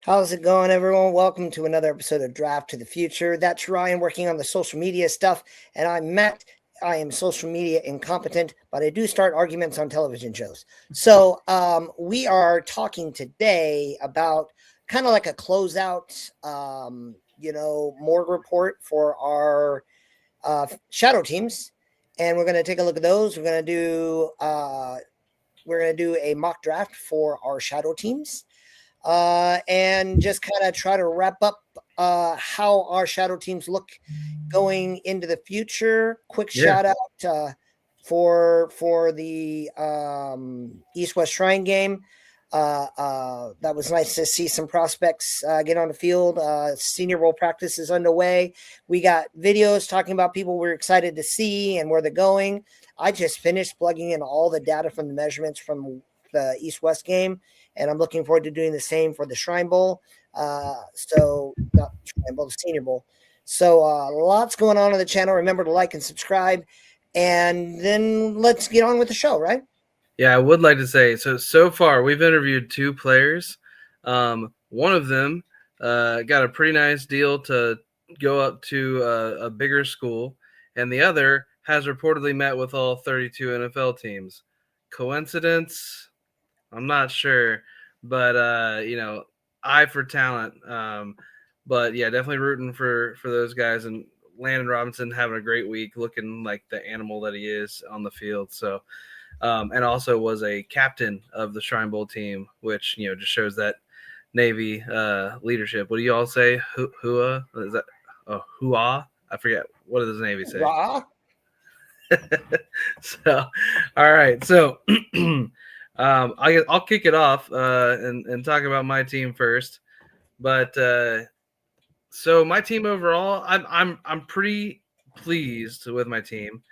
How's it going, everyone? Welcome to another episode of Draft to the Future. That's Ryan working on the social media stuff, and I'm Matt. I am social media incompetent, but I do start arguments on television shows. So, we are talking today about kind of like a closeout, morgue report for our shadow teams, and we're going to take a look at those. We're going to do a mock draft for our shadow teams and just kind of try to wrap up how our shadow teams look going into the future. Quick shout out for the East West Shrine game. That was nice to see some prospects get on the field. Senior Bowl practice is underway. We got videos talking about people we're excited to see and where they're going. I just finished plugging in all the data from the measurements from the East West game, and I'm looking forward to doing the same for the Shrine Bowl. So not Shrine Bowl, the Senior Bowl. So lots going on the channel. Remember to like and subscribe, and then let's get on with the show, right? Yeah, I would like to say, so far we've interviewed two players. One of them got a pretty nice deal to go up to a bigger school, and the other has reportedly met with all 32 NFL teams. Coincidence? I'm not sure, but eye for talent. But yeah, definitely rooting for those guys, and Landon Robinson having a great week, looking like the animal that he is on the field. So, and also was a captain of the Shrine Bowl team, which just shows that Navy leadership. What do you all say? Hua? Is that? Oh, hua? I forget. What does the Navy say? So, all right. So, I'll kick it off and talk about my team first. But so my team overall, I'm pretty pleased with my team.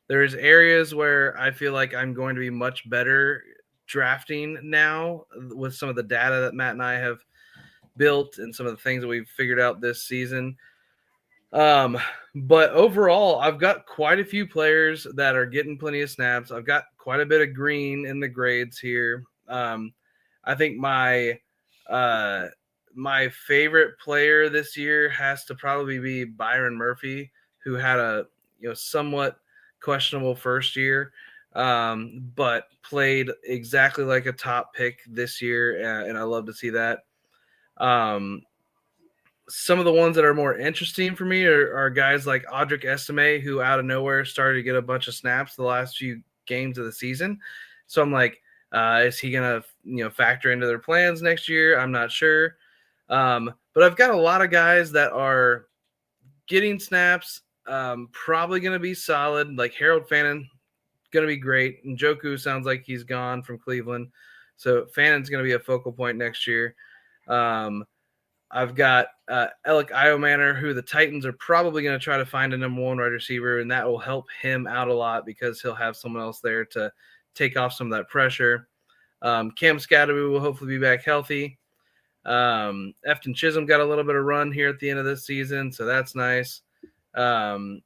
There's areas where I feel like I'm going to be much better drafting now with some of the data that Matt and I have built and some of the things that we've figured out this season. But overall, I've got quite a few players that are getting plenty of snaps. I've got quite a bit of green in the grades here. I think my favorite player this year has to probably be Byron Murphy, who had a somewhat questionable first year, but played exactly like a top pick this year, and I love to see that. Some of the ones that are more interesting for me are guys like Audric Estime, who out of nowhere started to get a bunch of snaps the last few games of the season. So I'm like, is he going to factor into their plans next year? I'm not sure. But I've got a lot of guys that are getting snaps, probably going to be solid. Like Harold Fannin, going to be great. And Njoku sounds like he's gone from Cleveland. So Fannin's going to be a focal point next year. I've got Alec Iomanner, who the Titans are probably going to try to find a number one wide receiver, and that will help him out a lot because he'll have someone else there to take off some of that pressure. Cam Scatterby will hopefully be back healthy. Efton Chisholm got a little bit of run here at the end of this season, so that's nice. My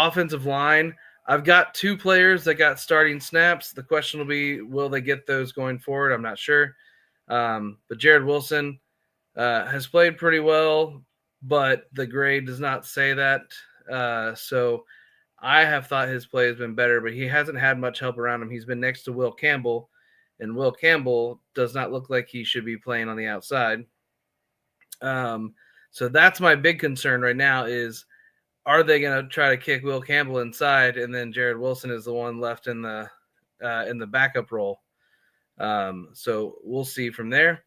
offensive line, I've got two players that got starting snaps. The question will be, will they get those going forward? I'm not sure. But Jared Wilson has played pretty well, but the grade does not say that. So I have thought his play has been better, but he hasn't had much help around him. He's been next to Will Campbell, and Will Campbell does not look like he should be playing on the outside. So that's my big concern right now is, are they going to try to kick Will Campbell inside, and then Jared Wilson is the one left in the backup role? So we'll see from there.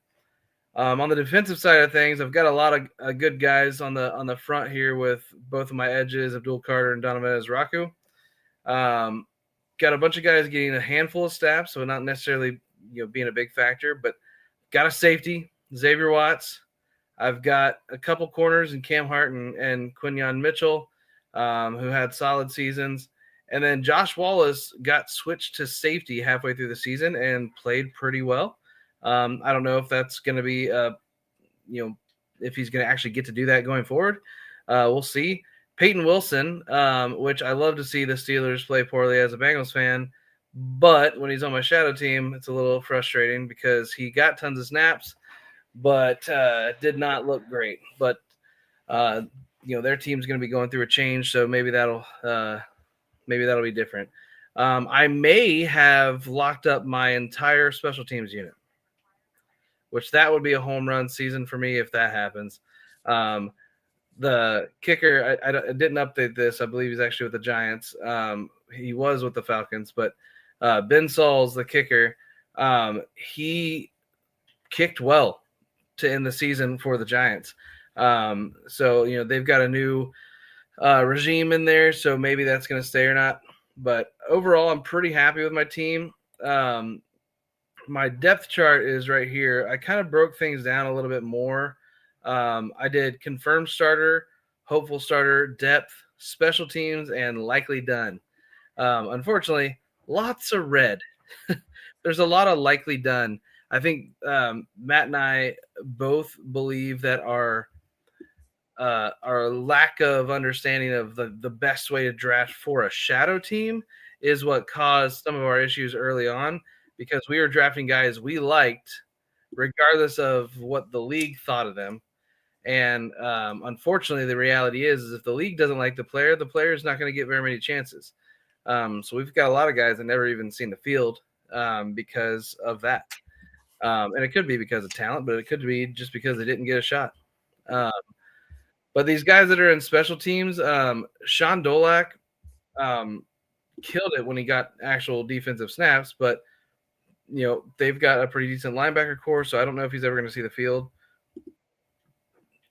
On the defensive side of things, I've got a lot of good guys on the front here with both of my edges, Abdul Carter and Donovan Ezraku. Got a bunch of guys getting a handful of snaps, so not necessarily being a big factor, but got a safety, Xavier Watts. I've got a couple corners in Cam Hart and Quinyon Mitchell, who had solid seasons. And then Josh Wallace got switched to safety halfway through the season and played pretty well. I don't know if that's going to be, if he's going to actually get to do that going forward. We'll see. Peyton Wilson, which I love to see the Steelers play poorly as a Bengals fan, but when he's on my shadow team, it's a little frustrating because he got tons of snaps, but did not look great. But their team's going to be going through a change, so maybe that'll be different. I may have locked up my entire special teams unit, which that would be a home run season for me if that happens. The kicker, I didn't update this. I believe he's actually with the Giants. He was with the Falcons, but Ben Saul's the kicker. He kicked well to end the season for the Giants. So they've got a new regime in there, so maybe that's going to stay or not. But overall, I'm pretty happy with my team. My depth chart is right here. I kind of broke things down a little bit more. I did confirmed starter, hopeful starter, depth, special teams, and likely done. Unfortunately, lots of red. There's a lot of likely done. I think Matt and I both believe that our lack of understanding of the best way to draft for a shadow team is what caused some of our issues early on, because we were drafting guys we liked regardless of what the league thought of them. And unfortunately, the reality is if the league doesn't like the player is not going to get very many chances. So we've got a lot of guys that never even seen the field because of that. And it could be because of talent, but it could be just because they didn't get a shot. But these guys that are in special teams, Sean Dolak killed it when he got actual defensive snaps, but they've got a pretty decent linebacker core, so I don't know if he's ever going to see the field.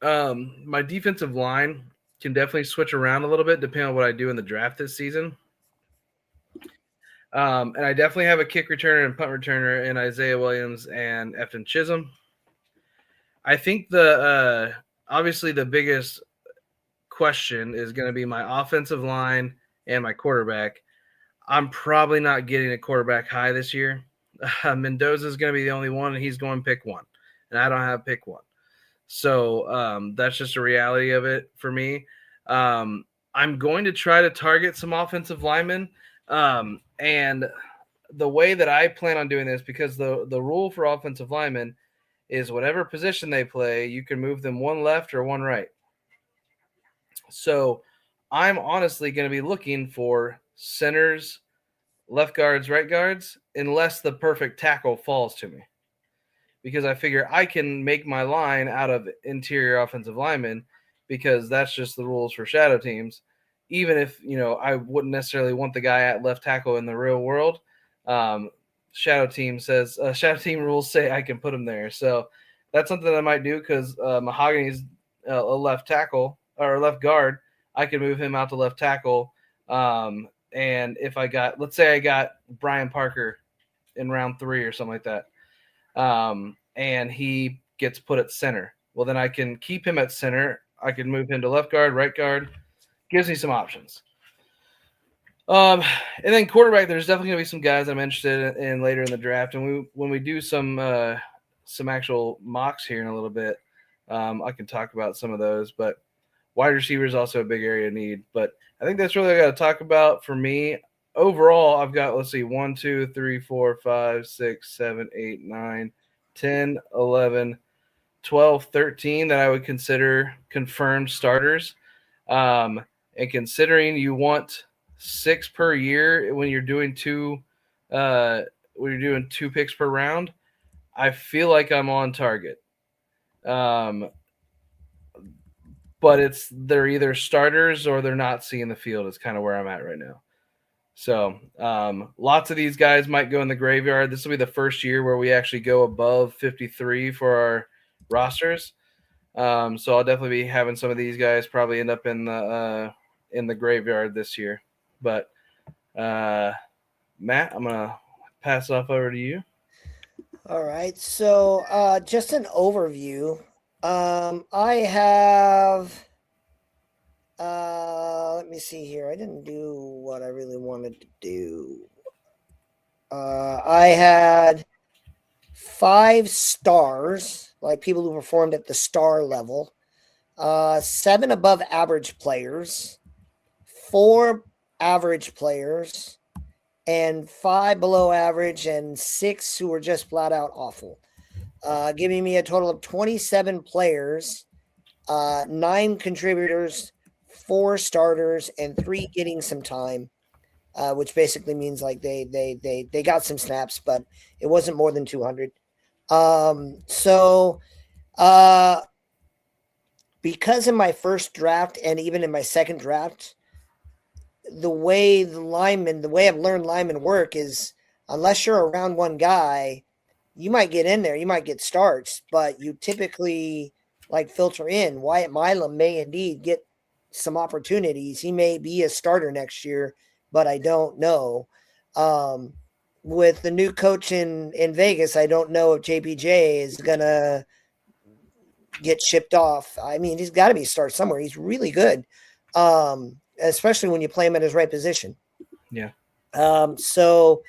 My defensive line can definitely switch around a little bit depending on what I do in the draft this season. And I definitely have a kick returner and punt returner in Isaiah Williams and Efton Chisholm. I think obviously the biggest question is going to be my offensive line and my quarterback. I'm probably not getting a quarterback high this year. Mendoza is going to be the only one, and he's going pick one, and I don't have pick one. So that's just a reality of it for me. I'm going to try to target some offensive linemen. And the way that I plan on doing this, because the rule for offensive linemen is whatever position they play, you can move them one left or one right. So I'm honestly going to be looking for centers, left guards, right guards, unless the perfect tackle falls to me. Because I figure I can make my line out of interior offensive linemen, because that's just the rules for shadow teams. Even if, I wouldn't necessarily want the guy at left tackle in the real world. Shadow team rules say I can put him there. So that's something I might do, because Mahogany's a left tackle or a left guard. I can move him out to left tackle. And if let's say I got Brian Parker in round 3 or something like that. And he gets put at center. Well, then I can keep him at center. I can move him to left guard, right guard. Gives me some options. And then quarterback, there's definitely going to be some guys I'm interested in later in the draft. And when we do some actual mocks here in a little bit, I can talk about some of those. But wide receiver is also a big area of need. But I think that's really what I got to talk about for me. Overall, I've got, 1, 2, 3, 4, 5, 6, 7, 8, 9, 10, 11, 12, 13 that I would consider confirmed starters. And considering you want 6 per year when you're doing 2 picks per round, I feel like I'm on target. But they're either starters or they're not seeing the field is kind of where I'm at right now. So lots of these guys might go in the graveyard. This will be the first year where we actually go above 53 for our rosters. So I'll definitely be having some of these guys probably end up in the graveyard this year. But Matt, I'm gonna pass it off over to you. All right. So just an overview. I have. Let me see here. I didn't do what I really wanted to do. I had 5 stars, like people who performed at the star level, 7 above average players, 4 average players, and 5 below average, and 6 who were just flat out awful. giving me a total of 27 players, 9 contributors, 4 starters, and 3 getting some time, which basically means like they got some snaps, but it wasn't more than 200. So because in my first draft and even in my second draft, the way I've learned linemen work is unless you're a round one guy, you might get in there, you might get starts, but you typically like filter in. Wyatt Milam may indeed get some opportunities. He may be a starter next year, but I don't know. With the new coach in Vegas, I don't know if JPJ is gonna get shipped off. I mean, he's got to be start somewhere. He's really good, especially when you play him at his right position. Yeah. So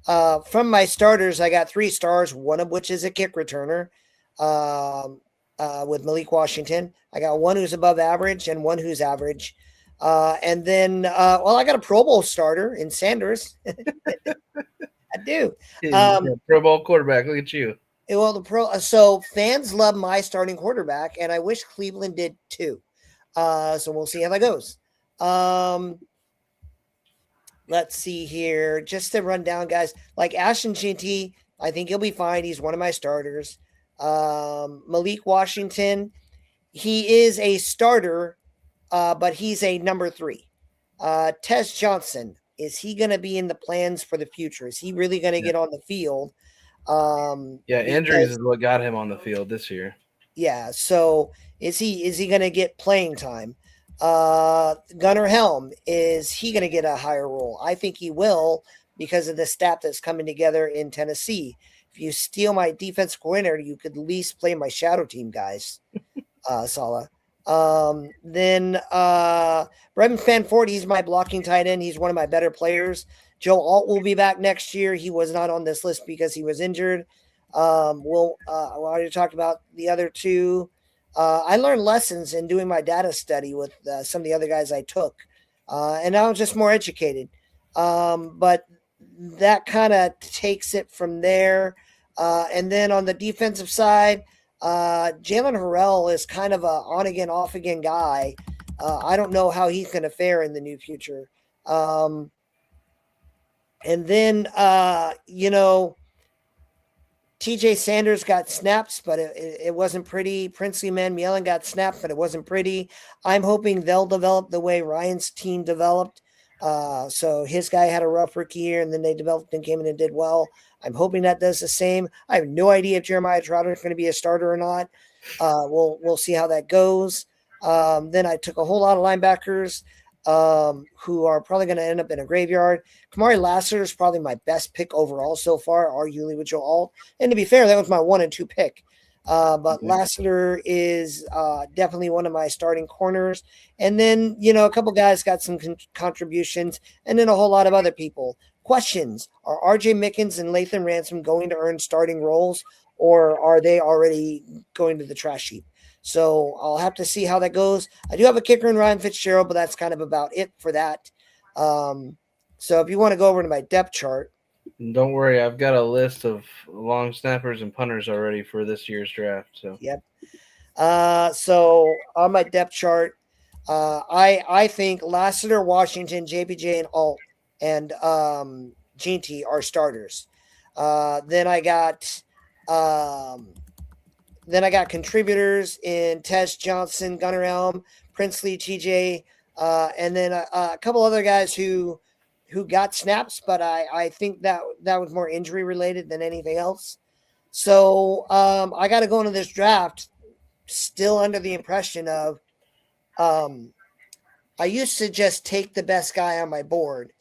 from my starters, I got 3 stars, one of which is a kick returner with Malik Washington. I got one who's above average and one who's average. And then, I got a Pro Bowl starter in Sanders. I do. Pro Bowl quarterback. Look at you. Well, so fans love my starting quarterback, and I wish Cleveland did too. So we'll see how that goes. Let's see here. Just to run down, guys, like Ashton Jeanty, I think he'll be fine. He's one of my starters. Malik Washington, he is a starter, but he's a number 3. Tez Johnson, is he going to be in the plans for the future? Is he really going to get on the field? Injuries is what got him on the field this year. Yeah, so is he going to get playing time? Gunnar Helm, is he going to get a higher role? I think he will because of the staff that's coming together in Tennessee. If you steal my defense coordinator, you could at least play my shadow team guys, Saleh. Then Brevin Fanford, he's my blocking tight end. He's one of my better players. Joe Alt will be back next year. He was not on this list because he was injured. I already talked about the other 2. I learned lessons in doing my data study with some of the other guys I took, and now I'm just more educated. But that kind of takes it from there. And then on the defensive side, Jalen Harrell is kind of a on again, off again guy. I don't know how he's going to fare in the new future. And then, TJ Sanders got snaps, but it wasn't pretty. Princely Manuelin got snapped, but it wasn't pretty. I'm hoping they'll develop the way Ryan's team developed. So his guy had a rough rookie year, and then they developed and came in and did well. I'm hoping that does the same. I have no idea if Jeremiah Trotter is going to be a starter or not. We'll see how that goes. Then I took a whole lot of linebackers who are probably going to end up in a graveyard. Kamari Lassiter is probably my best pick overall so far, arguably with Joe Alt. And to be fair, that was my 1 and 2 pick. But Lassiter is definitely one of my starting corners. And then, a couple guys got some contributions, and then a whole lot of other people. Questions: are RJ Mickens and Lathan Ransom going to earn starting roles, or are they already going to the trash heap? So I'll have to see how that goes. I do have a kicker in Ryan Fitzgerald, but that's kind of about it for that. So if you want to go over to my depth chart. Don't worry, I've got a list of long snappers and punters already for this year's draft. So yep. So on my depth chart, I think Lassiter, Washington, JPJ, and Alt and Jeanty are starters. Then I got contributors in Tez Johnson, Gunnar Elm, Princely, TJ, and then a couple other guys who got snaps, but I think that was more injury related than anything else. So I got to go into this draft still under the impression of I used to just take the best guy on my board,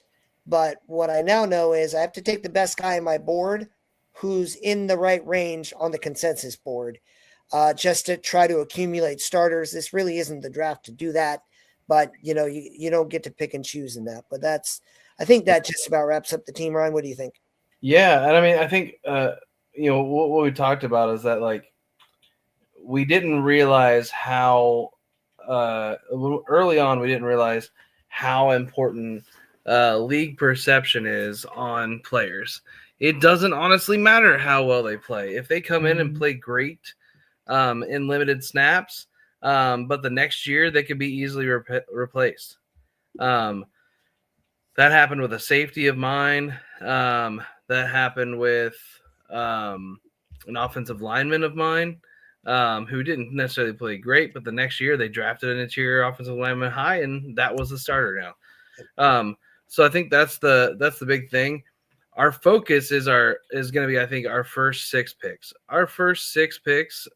but what I now know is I have to take the best guy on my board who's in the right range on the consensus board, just to try to accumulate starters. This really isn't the draft to do that, but you don't get to pick and choose in that. But I think that just about wraps up the team. Ryan, what do you think? Yeah, and I mean, I think what we talked about is that like we didn't realize how early on we didn't realize how important league perception is on players. it doesn't honestly matter how well they play. If they come in and play great in limited snaps, but the next year they could be easily replaced. That happened with a safety of mine. That happened with an offensive lineman of mine who didn't necessarily play great, but the next year they drafted an interior offensive lineman high, and that was the starter now. So I think that's the big thing. Our focus is going to be, I think, our first 6 picks. Our first 6 picks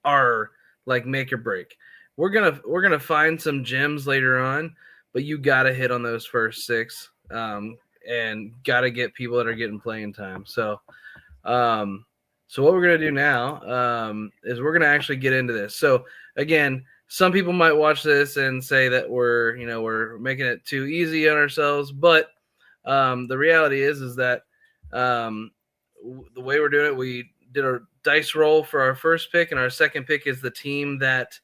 are like make or break. We're gonna find some gems later on, but you got to hit on those first 6, and got to get people that are getting playing time. So what we're gonna do now is we're gonna actually get into this. So again, some people might watch this and say that we're making it too easy on ourselves, but the reality is that the way we're doing it, we did a dice roll for our first pick, and our second pick is the team that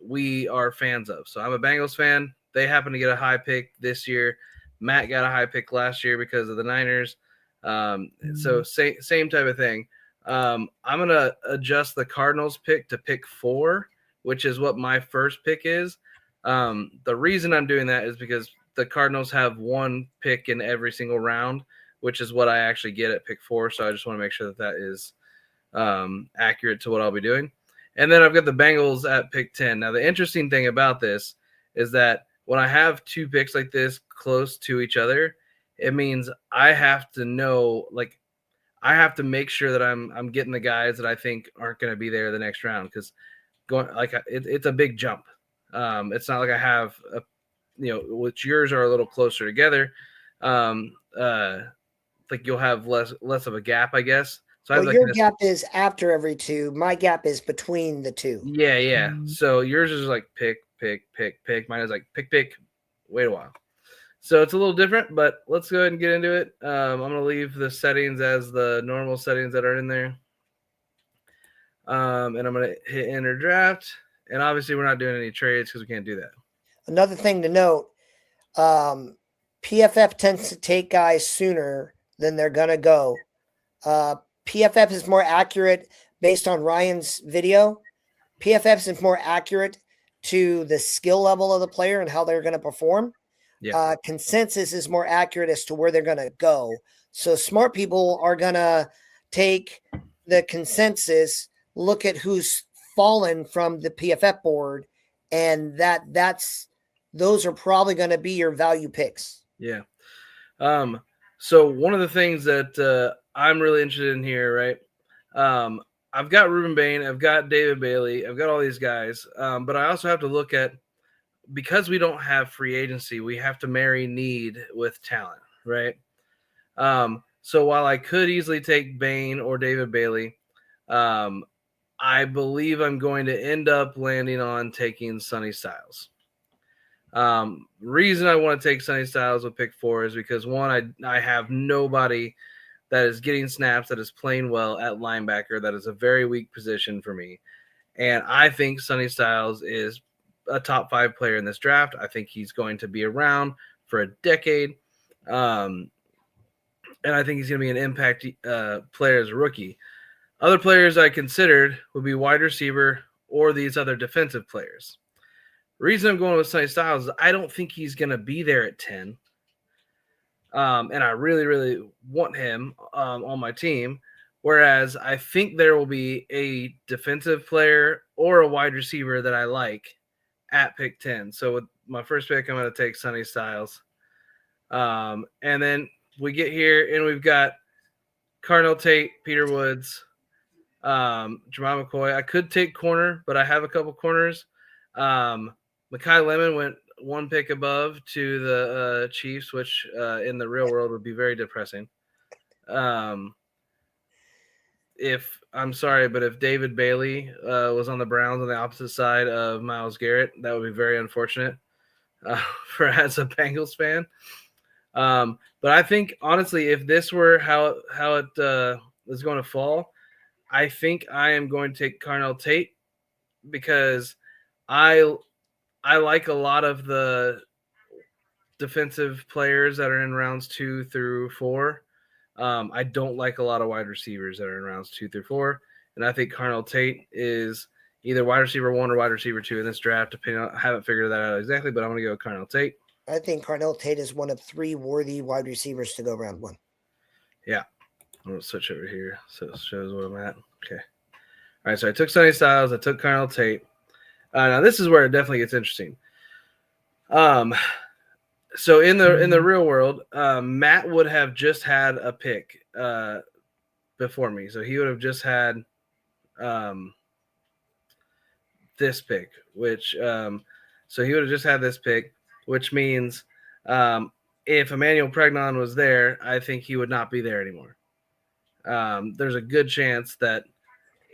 we are fans of. So I'm a Bengals fan. They happen to get a high pick this year. Matt got a high pick last year because of the Niners. So same type of thing. I'm going to adjust the Cardinals pick to pick 4, which is what my first pick is. The reason I'm doing that is because the Cardinals have 1 pick in every single round, which is what I actually get at pick 4. So I just want to make sure that is accurate to what I'll be doing. And then I've got the Bengals at pick 10. Now, the interesting thing about this is that when I have 2 picks like this close to each other, it means I have to know, like, I have to make sure that I'm getting the guys that I think aren't going to be there the next round, because it's a big jump. It's not like I have which yours are a little closer together. Like you'll have less of a gap, I guess. So your gap is after every 2. My gap is between the 2. Yeah. So yours is like pick. Mine is like pick. Wait a while. So it's a little different, but let's go ahead and get into it. I'm going to leave the settings as the normal settings that are in there. And I'm going to hit enter draft. And obviously we're not doing any trades because we can't do that. Another thing to note, PFF tends to take guys sooner than they're going to go. PFF is more accurate based on Ryan's video. PFF is more accurate to the skill level of the player and how they're going to perform. Yeah. Consensus is more accurate as to where they're going to go. So smart people are going to take the consensus, look at who's fallen from the PFF board, and those are probably going to be your value picks. Yeah. So one of the things that I'm really interested in here, right? I've got Ruben Bain, I've got David Bailey, I've got all these guys, but I also have to look at, because we don't have free agency, we have to marry need with talent, right? So while I could easily take Bain or David Bailey, I believe I'm going to end up landing on taking Sonny Styles. Reason I want to take Sonny Styles with pick 4 is because, one, I have nobody that is getting snaps that is playing well at linebacker. That is a very weak position for me. And I think Sonny Styles is a top 5 player in this draft. I think he's going to be around for a decade. And I think he's going to be an impact player as a rookie. Other players I considered would be wide receiver or these other defensive players. The reason I'm going with Sonny Styles is I don't think he's going to be there at 10. And I really, really want him on my team. Whereas I think there will be a defensive player or a wide receiver that I like at pick 10. So with my first pick, I'm going to take Sonny Styles. And then we get here and we've got Carnell Tate, Peter Woods, Jermai McCoy. I could take corner, but I have a couple corners. Mekhi Lemon went 1 pick above to the Chiefs, which in the real world would be very depressing. If David Bailey was on the Browns on the opposite side of Myles Garrett, that would be very unfortunate as a Bengals fan. But I think, honestly, if this were how it is going to fall, I think I am going to take Carnell Tate because I like a lot of the defensive players that are in rounds 2 through 4. I don't like a lot of wide receivers that are in rounds 2 through 4, and I think Carnell Tate is either wide receiver 1 or wide receiver 2 in this draft. Depending on, I haven't figured that out exactly, but I'm going to go with Carnell Tate. I think Carnell Tate is one of 3 worthy wide receivers to go round 1. Yeah, I'm going to switch over here so it shows where I'm at. Okay. All right, so I took Sonny Styles. I took Carnell Tate. Now this is where it definitely gets interesting. So in the real world, Matt would have just had a pick before me. So he would have just had this pick, which so he would have just had this pick, which means if Emmanuel Pregnon was there, I think he would not be there anymore. There's a good chance that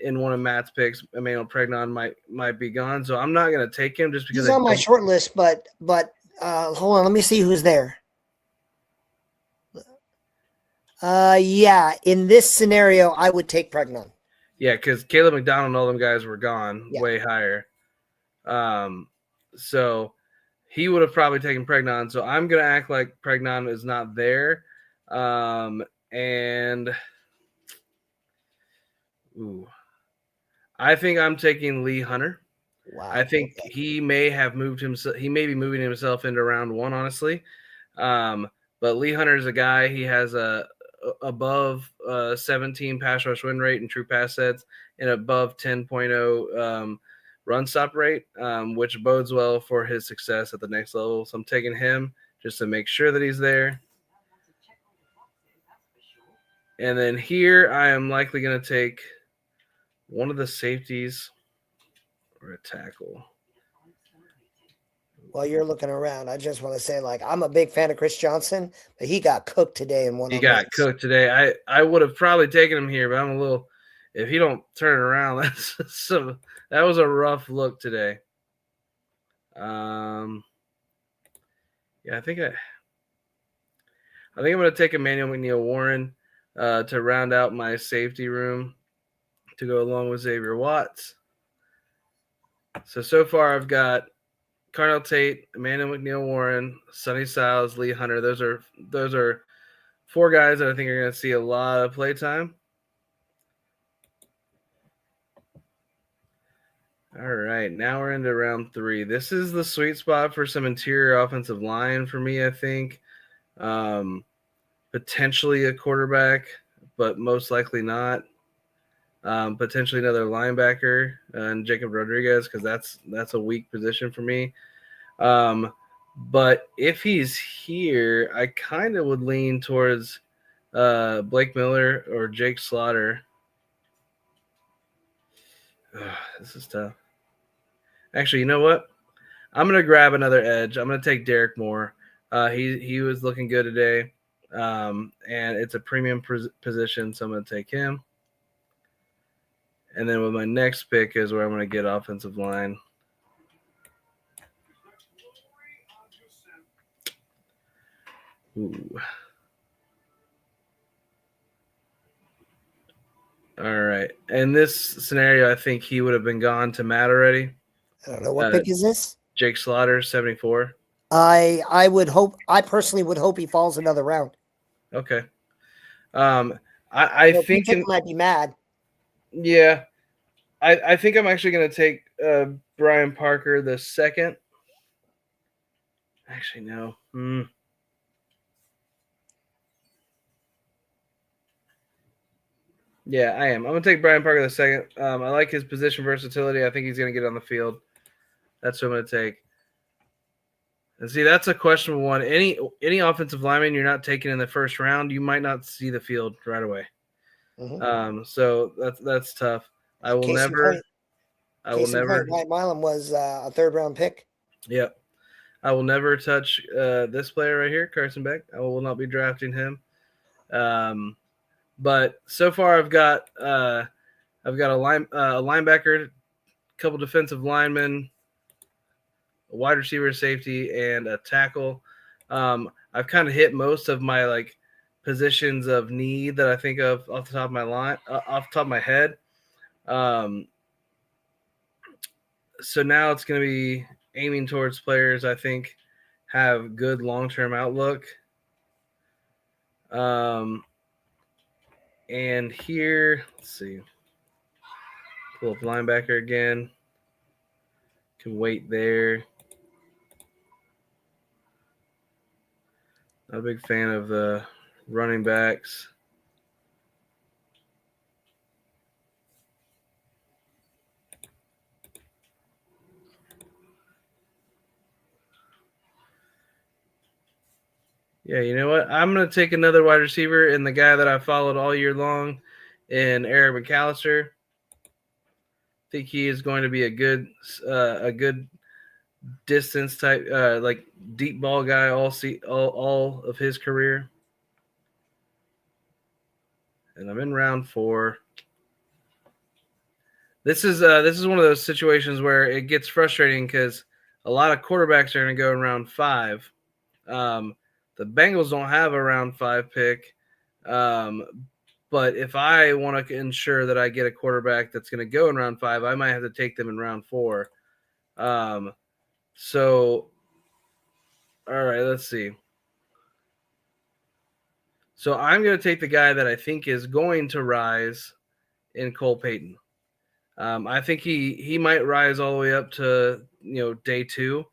in one of Matt's picks, Emmanuel Pregnon might be gone. So I'm not going to take him just because he's on my short list, but hold on, let me see who's there. Yeah, in this scenario, I would take Pregnon. Yeah, because Caleb McDonald and all them guys were gone way higher. So he would have probably taken Pregnon. So I'm going to act like Pregnon is not there. And I think I'm taking Lee Hunter. Wow. I think he may have moved himself. He may be moving himself into round 1, honestly. But Lee Hunter is a guy. He has a above 17 pass rush win rate and true pass sets and above 10.0 run stop rate, which bodes well for his success at the next level. So I'm taking him just to make sure that he's there. And then here I am likely going to take one of the safeties or a tackle. While you're looking around, I just want to say, I'm a big fan of Chris Johnson, but he got cooked today in one. He got cooked today. I would have probably taken him here, but I'm a little. If he don't turn it around, that was a rough look today. Yeah, I think I'm going to take Emmanuel McNeil-Warren to round out my safety room to go along with Xavier Watts. So far I've got Carnell Tate, Emmanuel McNeil-Warren, Sonny Styles, Lee Hunter. Those are 4 guys that I think are going to see a lot of play time. All right, now we're into round 3. This is the sweet spot for some interior offensive line for me, I think. Potentially a quarterback, but most likely not. Potentially another linebacker and Jacob Rodriguez, because that's a weak position for me. But if he's here, I kind of would lean towards Blake Miller or Jake Slaughter. This is tough. Actually, you know what? I'm going to grab another edge. I'm going to take Derek Moore. He was looking good today, and it's a premium position, so I'm going to take him. And then with my next pick is where I'm going to get offensive line. Ooh. All right. In this scenario, I think he would have been gone to Matt already. I don't know. What pick is this? Jake Slaughter, 74. I personally would hope he falls another round. Okay. I think he might be mad. Yeah. I think I'm actually going to take Brian Parker the second. Actually, no. Yeah, I am. I'm going to take Brian Parker the second. I like his position versatility. I think he's going to get on the field. That's what I'm going to take. And see, that's a questionable one. Any offensive lineman you're not taking in the first round, you might not see the field right away. Mm-hmm. So that's tough. I will never. White Milam was a 3rd round pick. Yep. I will never touch this player right here, Carson Beck. I will not be drafting him. But so far I've got a linebacker, a couple defensive linemen, a wide receiver, safety, and a tackle. I've kind of hit most of my positions of need that I think of off the top of my off the top of my head. So now it's going to be aiming towards players I think have good long-term outlook. And here, let's see. Pull up linebacker again. Can wait there. Not a big fan of the running backs. Yeah, you know what? I'm going to take another wide receiver and the guy that I followed all year long in Eric McAllister. I think he is going to be a good distance type, like deep ball guy all of his career. And I'm in round 4. This is one of those situations where it gets frustrating because a lot of quarterbacks are going to go in round 5. The Bengals don't have a round 5 pick, but if I want to ensure that I get a quarterback that's going to go in round 5, I might have to take them in round 4. So, all right, let's see. So I'm going to take the guy that I think is going to rise in Cole Payton. I think he might rise all the way up to day 2.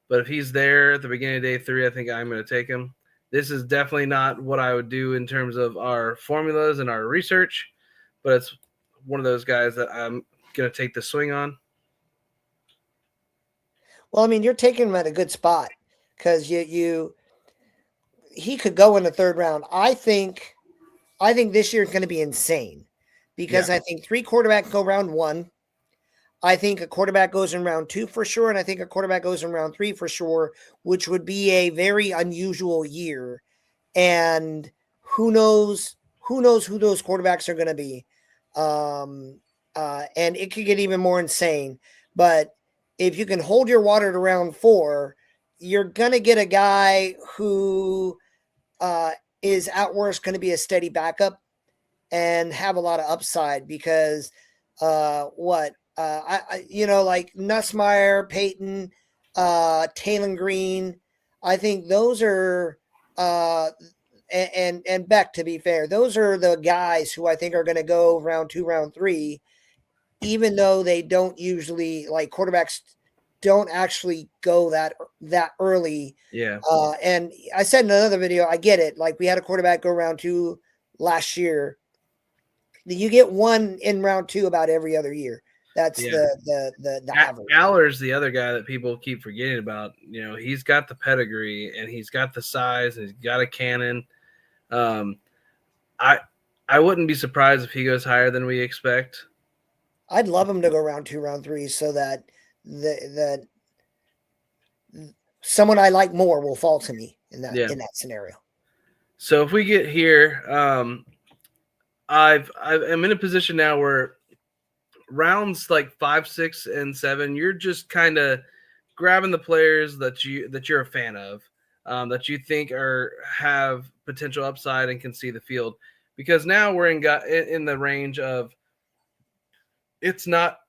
But if he's there at the beginning of day 3, I think I'm going to take him. This is definitely not what I would do in terms of our formulas and our research, but it's one of those guys that I'm going to take the swing on. Well, I mean, you're taking him at a good spot because he could go in the 3rd round. I think this year is going to be insane because I think 3 quarterbacks go round 1. I think a quarterback goes in round 2 for sure, and I think a quarterback goes in round 3 for sure, which would be a very unusual year. And who knows who those quarterbacks are going to be. And it could get even more insane. But if you can hold your water to round 4, you're going to get a guy who is at worst going to be a steady backup and have a lot of upside because like Nussmeier, Payton, Taylor Green, I think those are and Beck, to be fair, those are the guys who I think are going to go round 2, round 3, even though they don't usually, like, quarterbacks don't actually go that early. Yeah. And I said in another video, I get it. Like, we had a quarterback go round 2 last year. You get one in round 2 about every other year. That's the average. Aller's the other guy that people keep forgetting about. He's got the pedigree and he's got the size and he's got a cannon. I wouldn't be surprised if he goes higher than we expect. I'd love him to go round 2, round 3, so that the someone I like more will fall to me in that scenario. So if we get here, I'm in a position now where rounds like 5, 6, and 7, you're just kind of grabbing the players that you're a fan of, that you think have potential upside and can see the field. Because now we're in the range of, it's not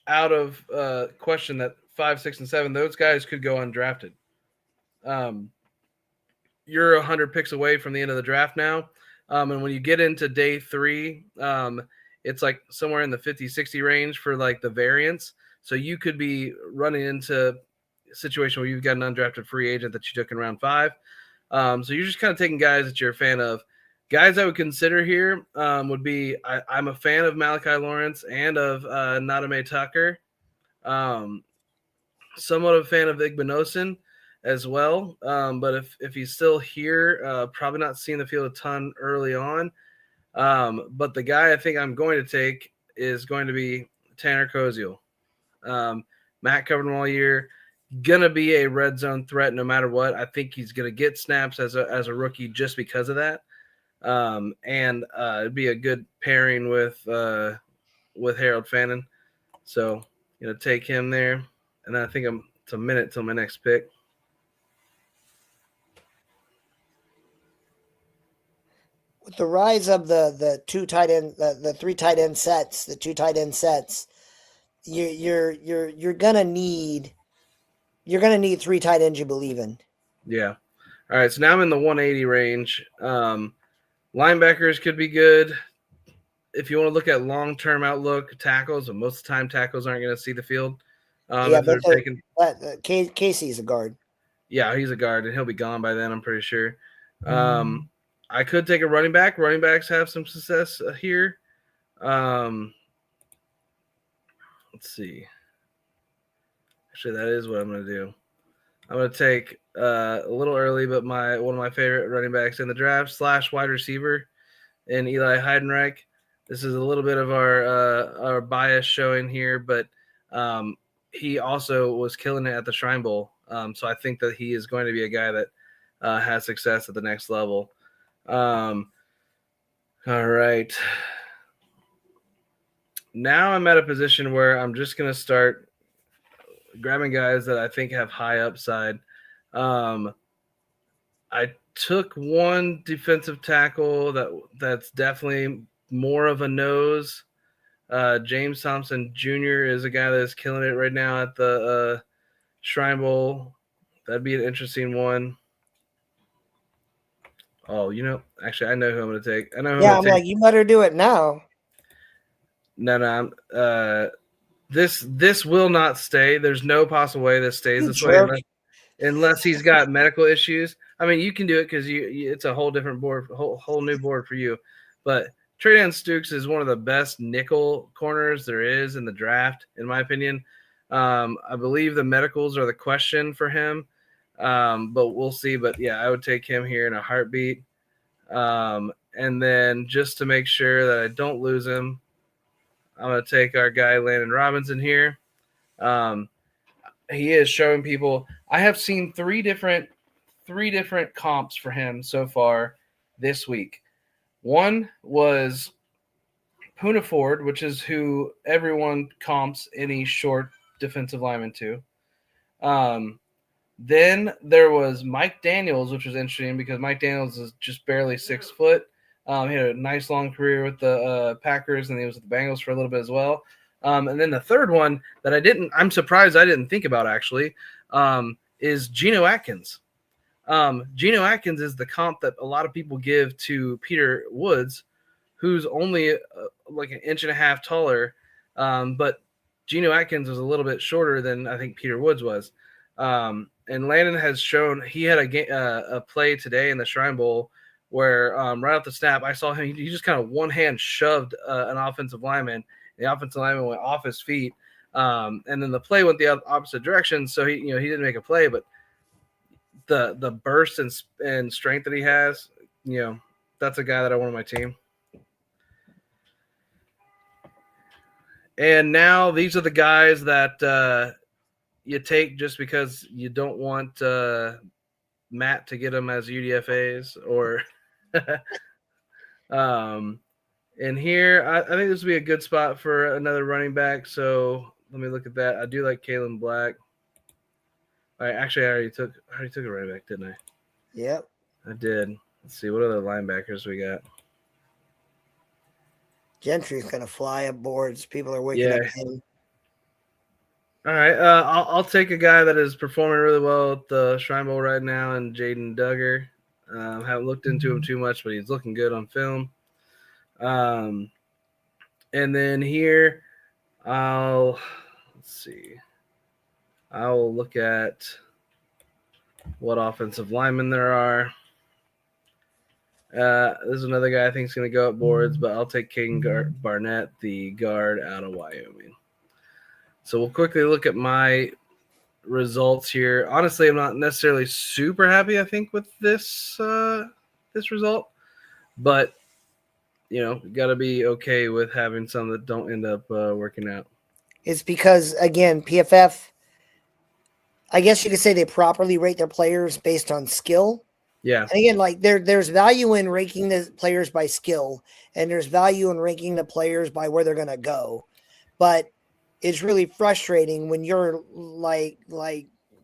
out of question that 5, 6, and 7, those guys could go undrafted. You're 100 picks away from the end of the draft now. And when you get into day 3, it's like somewhere in the 50, 60 range for like the variance. So you could be running into a situation where you've got an undrafted free agent that you took in round 5. So you're just kind of taking guys that you're a fan of. Guys I would consider here would be, I'm a fan of Malachi Lawrence and of Nadame Tucker. Somewhat of a fan of Igbinosun as well. But if he's still here, probably not seeing the field a ton early on. But the guy I think I'm going to take is going to be Tanner Koziel. Matt covered him all year. Gonna be a red zone threat no matter what. I think he's gonna get snaps as a rookie just because of that. And it'd be a good pairing with Harold Fannin. So take him there. And then I think it's a minute till my next pick. With the rise of the 2 tight end, the 3 tight end sets, the 2 tight end sets, you're gonna need You're going to need 3 tight ends you believe in. Yeah. All right. So now I'm in the 180 range. Linebackers could be good. If you want to look at long-term outlook, tackles, and most of the time tackles aren't going to see the field. If they're taking, Casey's a guard. Yeah, he's a guard, and he'll be gone by then, I'm pretty sure. I could take a running back. Running backs have some success here. Let's see. Actually, that is what I'm going to do. I'm going to take a little early, but one of my favorite running backs in the draft / wide receiver in Eli Heidenreich. This is a little bit of our bias showing here, but he also was killing it at the Shrine Bowl. So I think that he is going to be a guy that has success at the next level. All right. Now I'm at a position where I'm just going to start grabbing guys that I think have high upside. I took one defensive tackle that's definitely more of a nose. James Thompson Jr. is a guy that is killing it right now at the Shrine Bowl. That'd be an interesting one. Oh, actually, I know who I'm going to take. I'm like, you better do it now. No. This will not stay. There's no possible way this stays this way unless he's got medical issues. I mean, you can do it because it's a whole different board, whole new board for you. But Tre'Davious Stukes is one of the best nickel corners there is in the draft, in my opinion. I believe the medicals are the question for him, but we'll see. But yeah, I would take him here in a heartbeat. And then just to make sure that I don't lose him, I'm going to take our guy Landon Robinson here. He is showing people. I have seen three different comps for him so far this week. One was Poona Ford, which is who everyone comps any short defensive lineman to. Then there was Mike Daniels, which was interesting because Mike Daniels is just barely 6 foot. He had a nice long career with the Packers, and he was with the Bengals for a little bit as well. And then the third one that I'm surprised I didn't think about actually, is Geno Atkins. Geno Atkins is the comp that a lot of people give to Peter Woods, who's only like 1.5 inches taller. But Geno Atkins was a little bit shorter than I think Peter Woods was. And Landon has shown he had a play today in the Shrine Bowl where right off the snap, I saw him. He just kind of one hand shoved an offensive lineman. The offensive lineman went off his feet, and then the play went the opposite direction. So he didn't make a play, but the burst and strength that he has, that's a guy that I want on my team. And now these are the guys that you take just because you don't want Matt to get them as UDFAs or and here I think this would be a good spot for another running back. So let me look at that. I do like Kalen Black. All right, actually I already took a running back, didn't I? Yep. I did. Let's see, what other linebackers we got? Gentry's gonna fly up boards. People are waking up him. All right, I'll take a guy that is performing really well at the Shrine Bowl right now, and Jaden Duggar. Haven't looked into him too much, but he's looking good on film. And then here, I'll look at what offensive linemen there are. This is another guy I think is going to go up boards, but I'll take Caden Barnett, the guard out of Wyoming. So we'll quickly look at my results here. Honestly, I'm not necessarily super happy, I think, with this result, but got to be okay with having some that don't end up working out. It's because, again, PFF, I guess you could say they properly rate their players based on skill. Yeah. And again, like there's value in ranking the players by skill, and there's value in ranking the players by where they're going to go. But it's really frustrating when you're like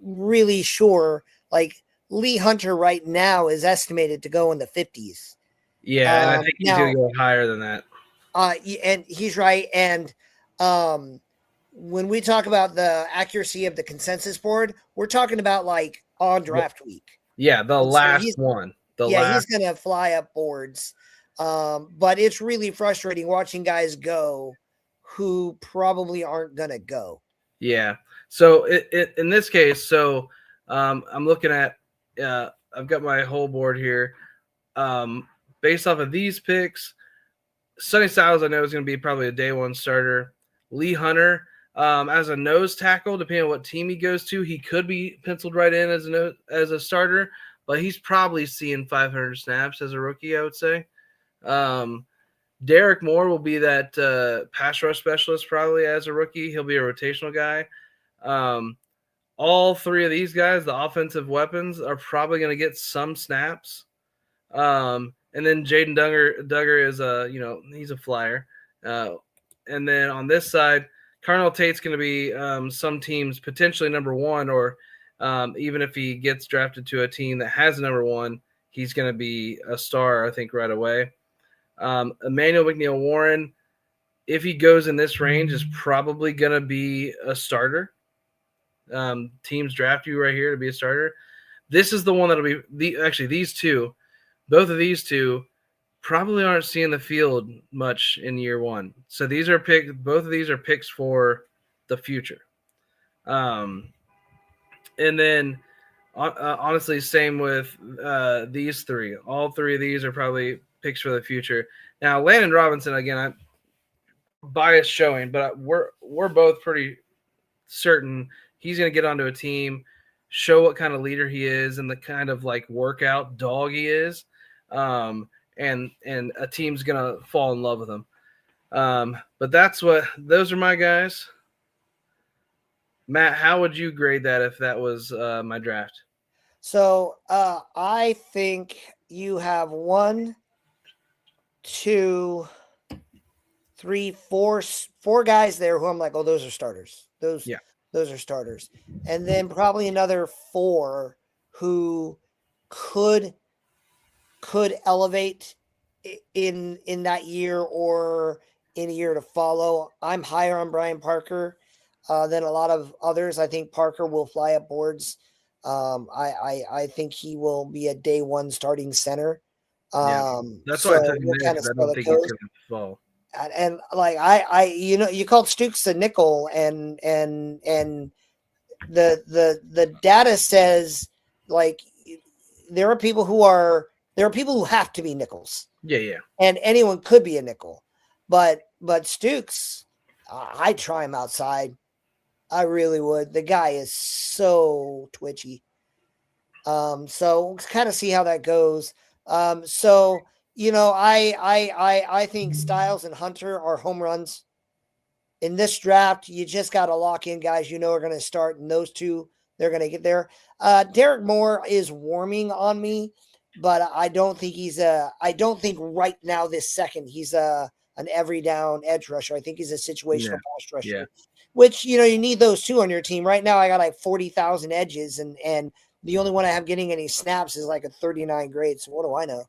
really sure, like Lee Hunter right now is estimated to go in the 50s. Yeah, and I think he's going to go higher than that. And he's right. And when we talk about the accuracy of the consensus board, we're talking about like on draft week. Yeah, the And so last one. he's gonna fly up boards. But it's really frustrating watching guys go who probably aren't gonna go. Yeah. So in this case, so I'm looking at I've got my whole board here. Based off of these picks, Sonny Styles I know is going to be probably a day one starter. Lee Hunter as a nose tackle, depending on what team he goes to, he could be penciled right in as a starter, but he's probably seeing 500 snaps as a rookie, I would say. Derek Moore will be that pass rush specialist probably as a rookie. He'll be a rotational guy. All three of these guys, the offensive weapons, are probably going to get some snaps. And then Jaden Duggar is he's a flyer. And then on this side, Carnell Tate's going to be some teams potentially number one, or even if he gets drafted to a team that has a number one, he's going to be a star, I think, right away. Emmanuel McNeil Warren, if he goes in this range, is probably going to be a starter. Teams draft you right here to be a starter. This is the one that'll be these two. Both of these two probably aren't seeing the field much in year one. So both of these are picks for the future. And then honestly, same with these three. All three of these are probably picks for the future. Now, Landon Robinson, again, I'm biased showing, but we're both pretty certain he's going to get onto a team, show what kind of leader he is and the kind of like workout dog he is. And a team's gonna fall in love with him. But those are my guys. Matt, how would you grade that if that was my draft? So I think you have 1, 2, 3, 4 guys there who I'm like, oh, those are starters. Those are starters. And then probably another 4 who could elevate in that year or in a year to follow. I'm higher on Brian Parker than a lot of others. I think Parker will fly up boards. I think he will be a day one starting center. That's why I took him there, I don't think he's going to fall. And like you called Stukes a nickel, and the data says like there are people who have to be nickels. Yeah. And anyone could be a nickel. But Stukes, I'd try him outside. I really would. The guy is so twitchy. So kind of see how that goes. I think Styles and Hunter are home runs. In this draft, you just got to lock in guys are going to start, and those two, they're going to get there. Derek Moore is warming on me, but I don't think right now this second he's an every down edge rusher. I think he's a situational pass rusher, which, you need those two on your team. Right now I got like 40,000 edges and the only one I have getting any snaps is like a 39 grade. So what do I know?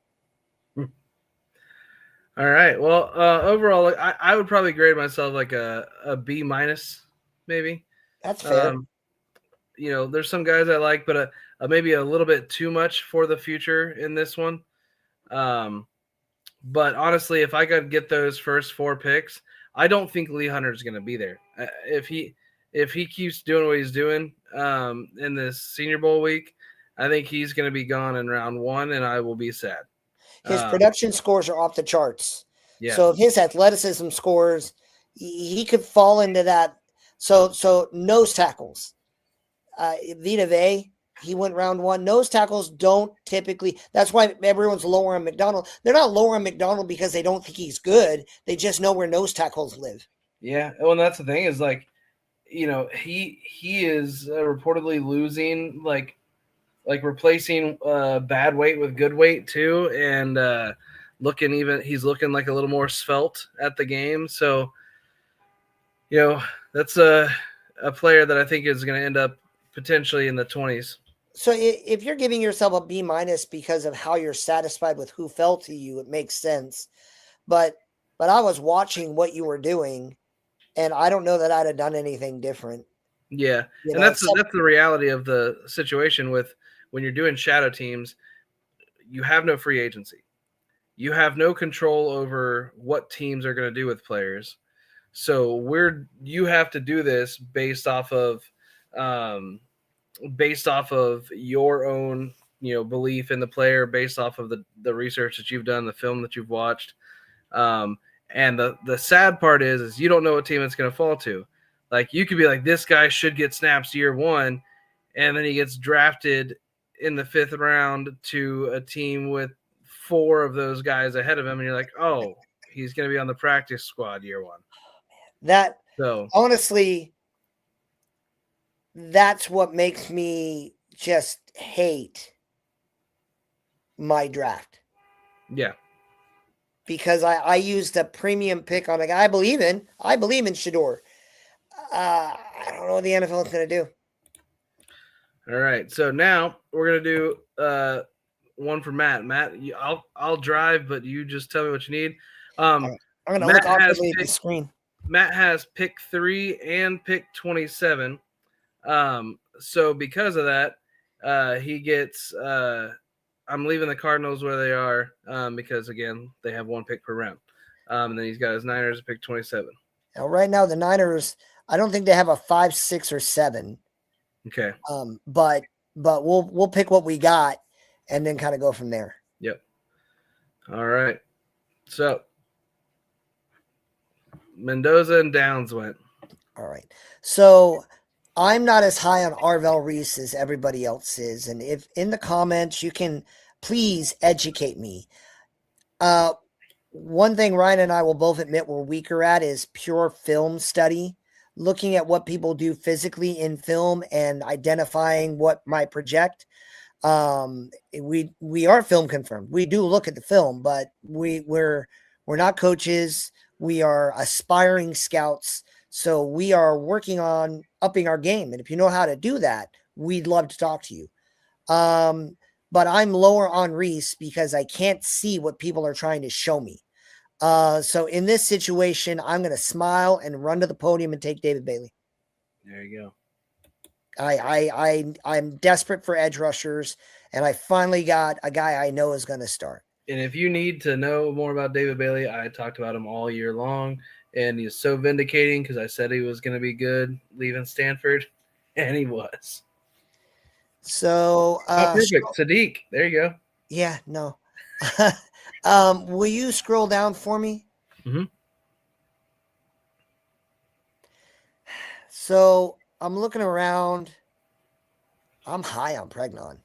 All right. Well, overall, I would probably grade myself like a B minus, maybe. That's fair. There's some guys I like, but maybe a little bit too much for the future in this one. But honestly, if I could get those first 4 picks, I don't think Lee Hunter is going to be there. If he keeps doing what he's doing in this Senior Bowl week, I think he's going to be gone in round 1, and I will be sad. His production scores are off the charts. Yeah. So if his athleticism scores, he could fall into that. So nose tackles. Vita Vea, he went round 1. Nose tackles don't typically. That's why everyone's lower on McDonald. They're not lower on McDonald because they don't think he's good. They just know where nose tackles live. Yeah. Well, and that's the thing is like, he is reportedly losing like replacing bad weight with good weight too, and he's looking like a little more svelte at the game. So, that's a player that I think is going to end up potentially in the 20s. So if you're giving yourself a B minus because of how you're satisfied with who fell to you, it makes sense. But I was watching what you were doing, and I don't know that I'd have done anything different. Yeah, You and know, that's the reality of the situation with when you're doing shadow teams. You have no free agency. You have no control over what teams are going to do with players. So you have to do this based off of your own belief in the player, based off of the research that you've done, the film that you've watched. And the sad part is you don't know what team it's going to fall to. Like, you could be like, this guy should get snaps year one, and then he gets drafted in the 5th round to a team with 4 of those guys ahead of him, and you're like, oh, he's going to be on the practice squad year one. That So honestly, that's what makes me just hate my draft. yeah, Because I used a premium pick on a guy I believe in. I believe in Shedeur. I don't know what the NFL is going to do. all right. So now we're going to do one for Matt. Matt, I'll drive, but you just tell me what you need. I'm going to look awkwardly at the screen. Matt has pick 3 and pick 27. So because of that, he gets. I'm leaving the Cardinals where they are because, again, they have 1 pick per round. And then he's got his Niners at pick 27. Now, right now, the Niners, I don't think they have a 5, 6, or 7. Okay. But we'll pick what we got and then kind of go from there. Yep. All right. So Mendoza and Downs went. All right. So I'm not as high on Arvell Reese as everybody else is. And if in the comments, you can please educate me. One thing Ryan and I will both admit we're weaker at is pure film study, looking at what people do physically in film and identifying what might project. We are film confirmed. We do look at the film, but we're not coaches. We are aspiring scouts. So we are working on upping our game. And if you know how to do that, we'd love to talk to you. But I'm lower on Reese because I can't see what people are trying to show me. So in this situation, I'm going to smile and run to the podium and take David Bailey. There you go. I'm desperate for edge rushers, and I finally got a guy I know is going to start. And if you need to know more about David Bailey, I talked about him all year long, and he's so vindicating because I said he was going to be good leaving Stanford, and he was. So perfect. Sadiq, there you go. Yeah, no. Will you scroll down for me? Mm-hmm. So I'm looking around. I'm high on Pregnon,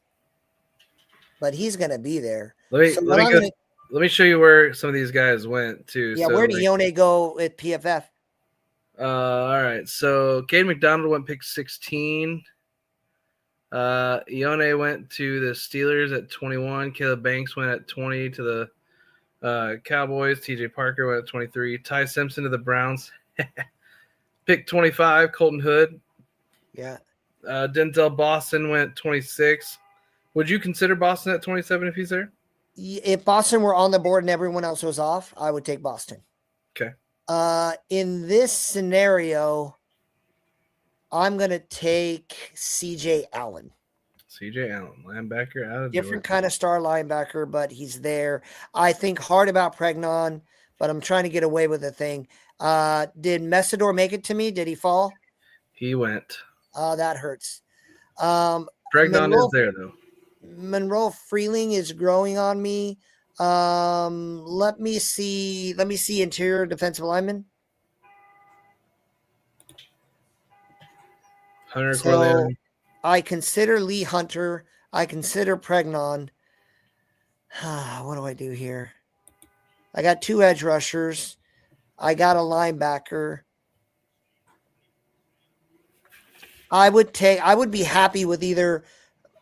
but he's going to be there. Let me show you where some of these guys went to. Yeah, where did Ione go at PFF? All right. So Cade McDonald went pick 16. Ione went to the Steelers at 21. Caleb Banks went at 20 to the Cowboys. TJ Parker went at 23. Ty Simpson to the Browns. Pick 25. Colton Hood. Yeah. Denzel Boston went 26. Would you consider Boston at 27 if he's there? If Boston were on the board and everyone else was off, I would take Boston. Okay. In this scenario, I'm going to take CJ Allen. CJ Allen, linebacker, out of different kind of star linebacker, but he's there. I think hard about Pregnon, but I'm trying to get away with the thing. Did Messidor make it to me? Did he fall? He went. That hurts. Pregnon is there though. Monroe Freeling is growing on me. Let me see interior defensive lineman. Hunter Corleone. I consider Lee Hunter. I consider Pregnon. What do I do here? I got 2 edge rushers. I got a linebacker. I would be happy with either.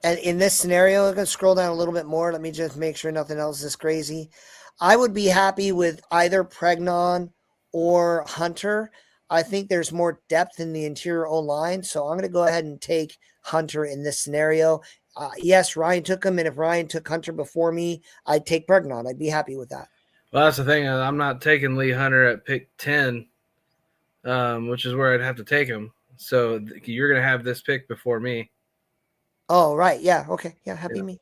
And in this scenario, I'm going to scroll down a little bit more. Let me just make sure nothing else is crazy. I would be happy with either Pregnon or Hunter. I think there's more depth in the interior O-line, so I'm going to go ahead and take Hunter in this scenario. Yes, Ryan took him, and if Ryan took Hunter before me, I'd take Pregnon. I'd be happy with that. Well, that's the thing. I'm not taking Lee Hunter at pick 10. which is where I'd have to take him. So you're going to have this pick before me. Oh, right. Yeah. Okay. Yeah. Happy me.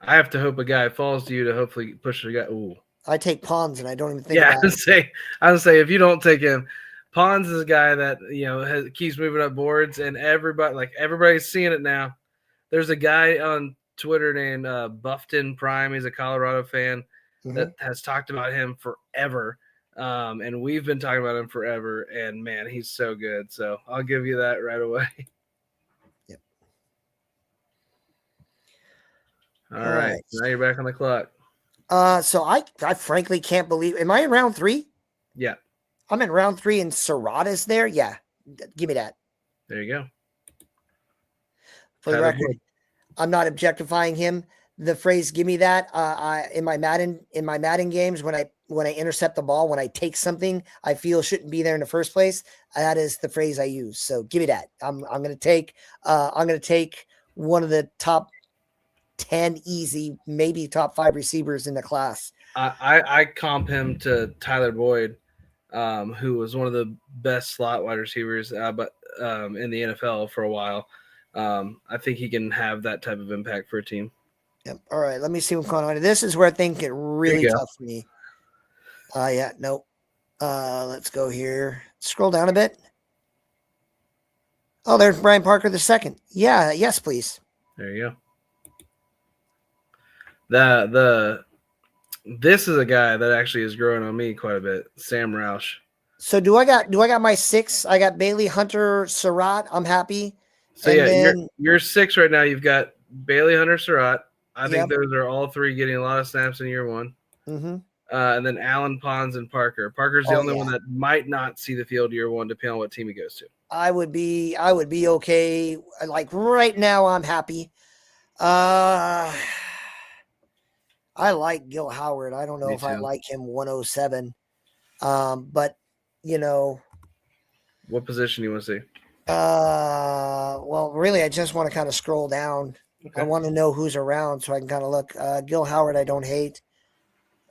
I have to hope a guy falls to you to hopefully push the guy. Ooh. I take Pons and I don't even think Yeah, about it. I would say if you don't take him, Pons is a guy that keeps moving up boards, and everybody's seeing it now. There's a guy on Twitter named Buffton Prime. He's a Colorado fan that has talked about him forever, and we've been talking about him forever. And man, he's so good. So I'll give you that right away. Yep. All right. Now you're back on the clock. So I frankly can't believe. Am I in round 3? Yeah. I'm in round 3 and Surratt is there. Yeah. Give me that. There you go. For the record, I'm not objectifying him. The phrase "give me that" in my Madden games, when I intercept the ball, when I take something I feel shouldn't be there in the first place, that is the phrase I use. So give me that. I'm gonna take one of the top 10 easy, maybe top 5 receivers in the class. I comp him to Tyler Boyd, who was one of the best slot wide receivers, but in the NFL for a while. I think he can have that type of impact for a team. Yep. All right. Let me see what's going on. This is where things get really tough for me. Yeah. Nope. Let's go here. Scroll down a bit. Oh, there's Brian Parker II. Yeah. Yes, please. There you go. This is a guy that actually is growing on me quite a bit. Sam Roush. So do I got my 6? I got Bailey, Hunter, Surratt. I'm happy. So and then, you're 6 right now. You've got Bailey, Hunter, Surratt. I think those are all 3 getting a lot of snaps in year 1. Mm-hmm. And then Allen, Pons, and Parker. Parker's the only one that might not see the field year 1, depending on what team he goes to. I would be okay. Like right now, I'm happy. I like Gil Howard. I don't know if I like him 107. But what position do you want to see? Well, really, I just want to kind of scroll down. Okay. I want to know who's around so I can kind of look. Gil Howard, I don't hate.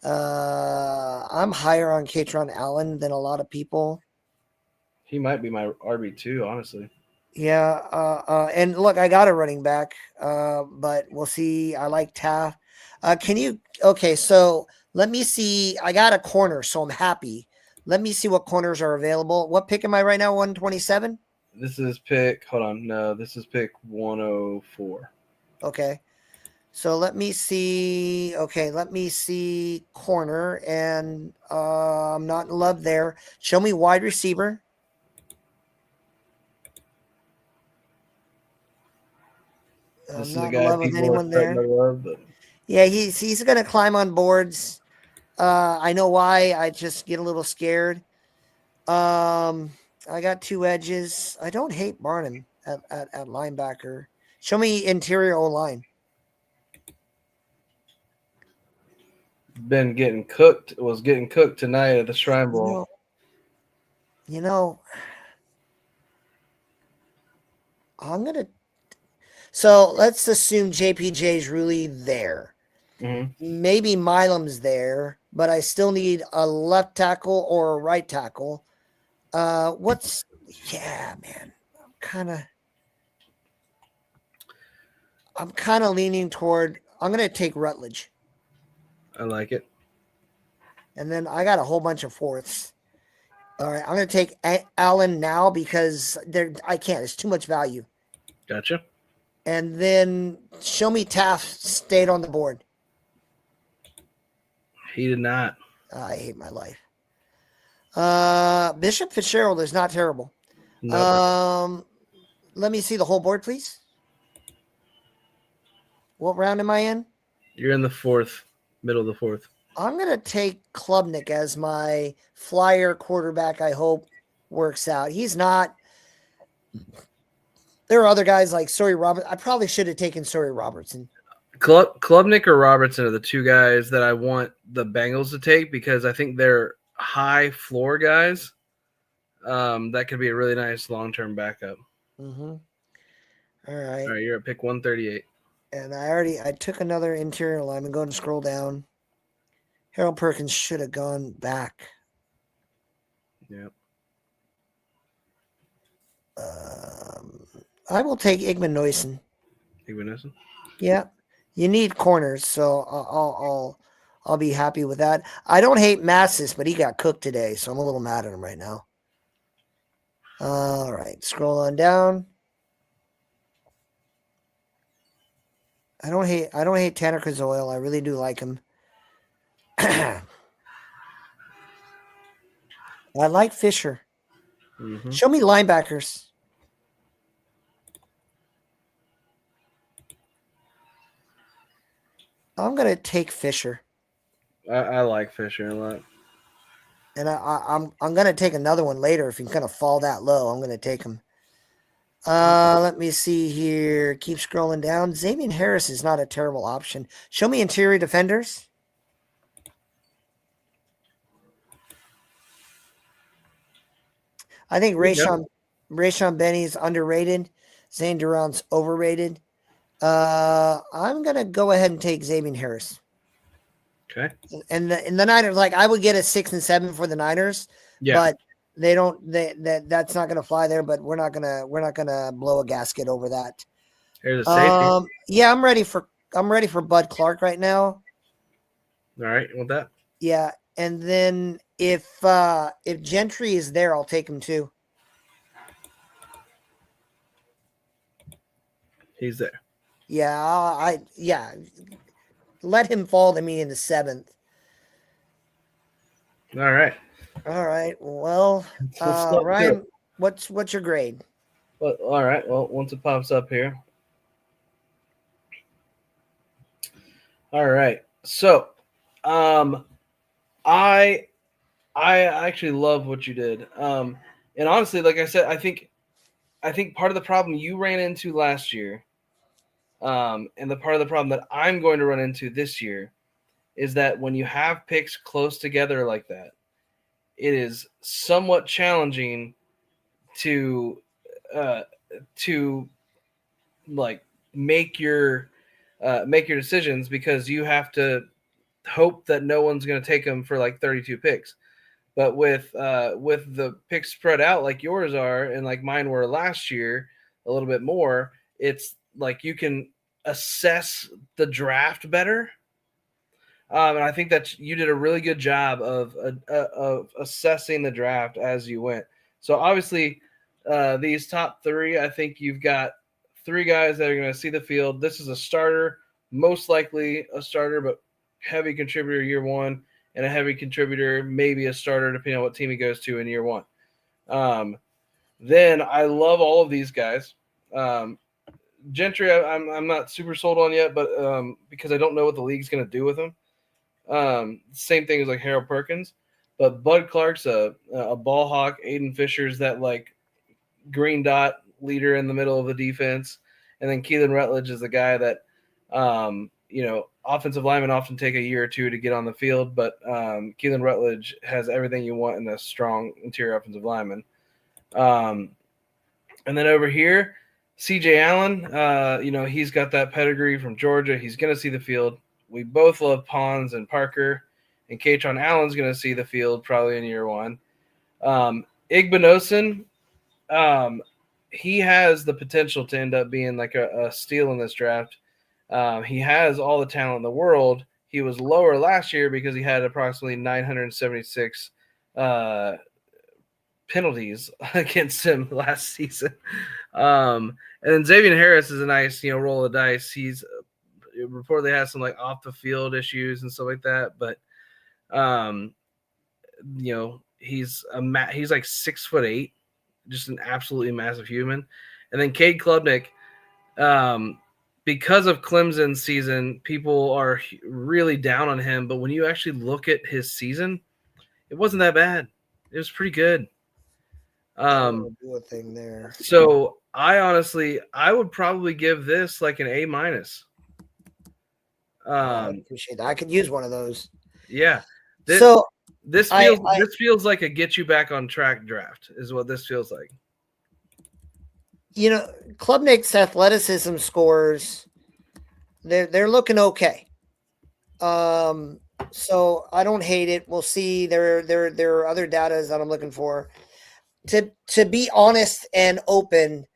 I'm higher on Katron Allen than a lot of people. He might be my RB2, honestly. Yeah. And look, I got a running back, but we'll see. I like Taft. Okay, so let me see. I got a corner, so I'm happy. Let me see what corners are available. What pick am I right now? 127? This is pick, hold on. No, this is pick 104. Okay. So let me see. Okay, let me see corner, and I'm not in love there. Show me wide receiver. I'm not in love with anyone there. Yeah, he's going to climb on boards. I know why. I just get a little scared. I got 2 edges. I don't hate Barnum at linebacker. Show me interior O-line. Was getting cooked tonight at the Shrine Bowl. I'm going to. So let's assume JPJ is really there. Mm-hmm. Maybe Milam's there, but I still need a left tackle or a right tackle. Man. I'm kind of leaning toward. I'm going to take Rutledge. I like it. And then I got a whole bunch of 4ths. All right, I'm going to take Allen now because I can't. It's too much value. Gotcha. And then show me Taft stayed on the board. He did not. I hate my life. Bishop Fitzgerald is not terrible. No. Let me see the whole board, please. What round am I in? You're in the 4th, middle of the 4th. I'm going to take Klubnik as my flyer quarterback. I hope works out. He's not. There are other guys like Sori Robertson. I probably should have taken Sori Robertson. Klubnik or Robertson are the 2 guys that I want the Bengals to take because I think they're high floor guys. That could be a really nice long-term backup. Mm-hmm. All right. You're at pick 138. And I took another interior lineman. Go and scroll down. Harold Perkins should have gone back. Yep. I will take Igman Noyson. Igbenison. Yeah, you need corners, so I'll be happy with that. I don't hate Massis, but he got cooked today, so I'm a little mad at him right now. All right, scroll on down. I don't hate Tanner Kazoil. I really do like him. I like Fisher. Mm-hmm. Show me linebackers. I'm gonna take Fisher, I like Fisher a lot. and I'm gonna take another one later if he's gonna fall that low. I'm gonna take him. Let me see here. Keep scrolling down. Xavier Harris is not a terrible option. Show me interior defenders. I think Rayshon Benny's underrated. Zane Duran's overrated. I'm gonna go ahead and take Xavier Harris. Okay. And the Niners, like I would get a 6 and 7 for the Niners, but they don't. That's not gonna fly there. But we're not gonna blow a gasket over that. Here's a safety. Yeah, I'm ready for Bud Clark right now. All right, you want that? Yeah, and then if Gentry is there, I'll take him too. He's there. Yeah, let him fall to me in the 7th. All right. All right. Well, Ryan, what's your grade? Well, all right. Well, once it pops up here. All right. So, I actually love what you did. And honestly, like I said, I think part of the problem you ran into last year, and the part of the problem that I'm going to run into this year, is that when you have picks close together like that, it is somewhat challenging to like make your decisions, because you have to hope that no one's going to take them for like 32 picks. But with the picks spread out like yours are and like mine were last year a little bit more, it's like you can assess the draft better. And I think that you did a really good job of assessing the draft as you went. So obviously, these top three, I think you've got three guys that are going to see the field. This is a starter, most likely a starter, but heavy contributor year one, and a heavy contributor, maybe a starter, depending on what team he goes to in year one. Then I love all of these guys. Gentry, I'm not super sold on yet, but because I don't know what the league's going to do with him. Same thing as like Harold Perkins, but Bud Clark's a ball hawk. Aiden Fisher's that like green dot leader in the middle of the defense, and then Keelan Rutledge is the guy that offensive linemen often take a year or two to get on the field, but Keelan Rutledge has everything you want in a strong interior offensive lineman. And then over here, CJ Allen, he's got that pedigree from Georgia. He's going to see the field. We both love Pons and Parker, and Katron Allen's going to see the field probably in year one. Igbenogson, he has the potential to end up being like a steal in this draft. He has all the talent in the world. He was lower last year because he had approximately 976 penalties against him last season. And then Xavier Harris is a nice, roll of dice. He's reportedly has some like off the field issues and stuff like that, but he's like 6'8", just an absolutely massive human. And then Cade Klubnik, because of Clemson's season, people are really down on him, but when you actually look at his season, it wasn't that bad. It was pretty good. Do a thing there. So I would probably give this like an A-. I appreciate that. I could use one of those. Yeah. This feels like a get you back on track draft is what this feels like. Klubnik's athleticism scores, they're looking okay. I So I don't hate it. We'll see. There are other data that I'm looking for. To be honest and open,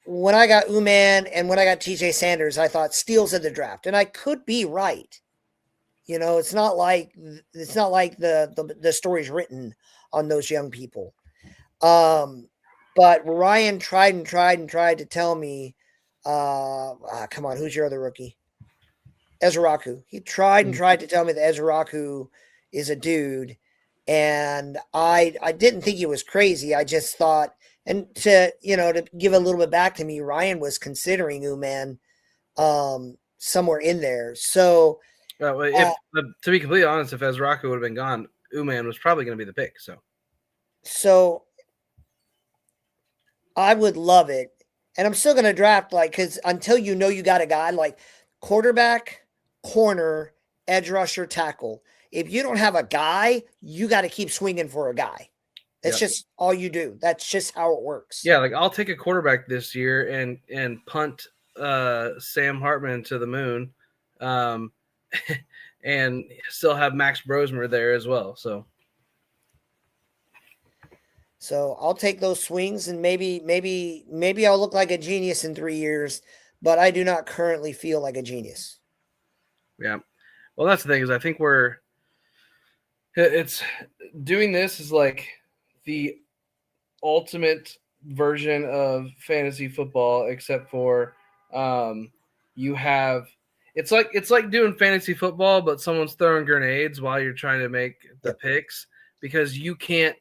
when I got Uman and when I got TJ Sanders, I thought steals of the draft, and I could be right. You know, it's not like the story's written on those young people. But Ryan tried to tell me, come on, who's your other rookie? Ezraku. He tried to tell me that Ezraku is a dude, and I didn't think he was crazy. I just thought, and to give a little bit back to me, Ryan was considering Uman somewhere in there. So If to be completely honest, if Ezraku would have been gone, Uman was probably going to be the pick. So I would love it, and I'm still going to draft because until you got a guy like quarterback, corner, edge rusher, tackle. If you don't have a guy, you got to keep swinging for a guy. That's just all you do. That's just how it works. Yeah, like I'll take a quarterback this year and punt Sam Hartman to the moon, and still have Max Brosmer there as well. So I'll take those swings, and maybe I'll look like a genius in 3 years, but I do not currently feel like a genius. Yeah. Well, that's the thing is I think it's doing this is like the ultimate version of fantasy football, except for you have it's like doing fantasy football, but someone's throwing grenades while you're trying to make the picks because you can't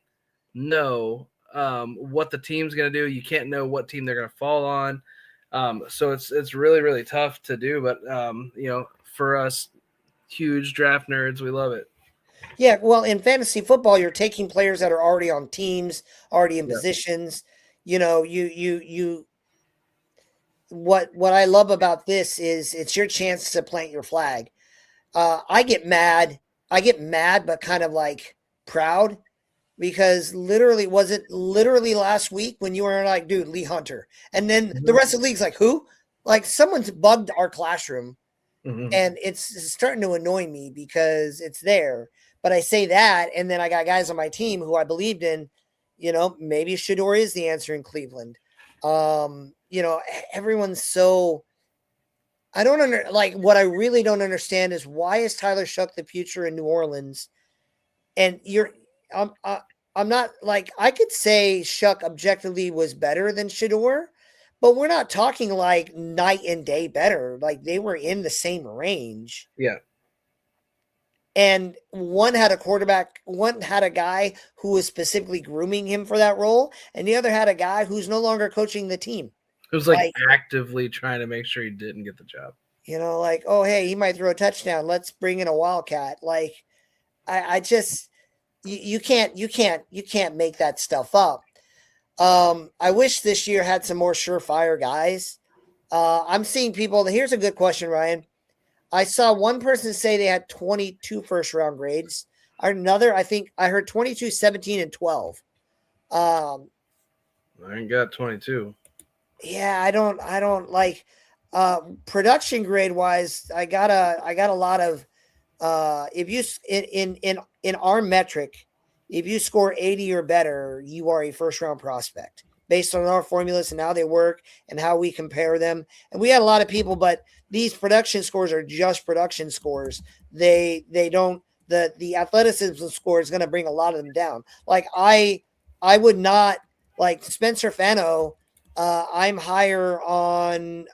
know what the team's going to do. You can't know what team they're going to fall on. So it's really, really tough to do. But, for us huge draft nerds, we love it. Yeah, well, in fantasy football, you're taking players that are already on teams, already in positions. You know, what I love about this is it's your chance to plant your flag. I get mad, but kind of like proud because was it literally last week when you were like, dude, Lee Hunter, and then the rest of the league's like, who? Like someone's bugged our classroom, and it's starting to annoy me because it's there. But I say that, and then I got guys on my team who I believed in. You know, maybe Shedeur is the answer in Cleveland. Everyone's so. I don't what I really don't understand is why is Tyler Shough the future in New Orleans, and I'm not like I could say Shough objectively was better than Shedeur, but we're not talking like night and day better. Like they were in the same range. Yeah. And one had a guy who was specifically grooming him for that role, and the other had a guy who's no longer coaching the team. It was like actively trying to make sure he didn't get the job. You know, like, oh, hey, he might throw a touchdown. Let's bring in a Wildcat. Like, I just, you can't make that stuff up. I wish this year had some more surefire guys. I'm seeing people. Here's a good question, Ryan. I saw one person say they had 22 first round grades. Another, I think I heard 22, 17, and 12. I ain't got 22. Yeah, I don't like production grade wise. I got a lot of if you in our metric, if you score 80 or better, you are a first round prospect based on our formulas and how they work and how we compare them. And we had a lot of people, but these production scores are just production scores. They don't the athleticism score is going to bring a lot of them down. Like I would not like Spencer Fano. I'm higher on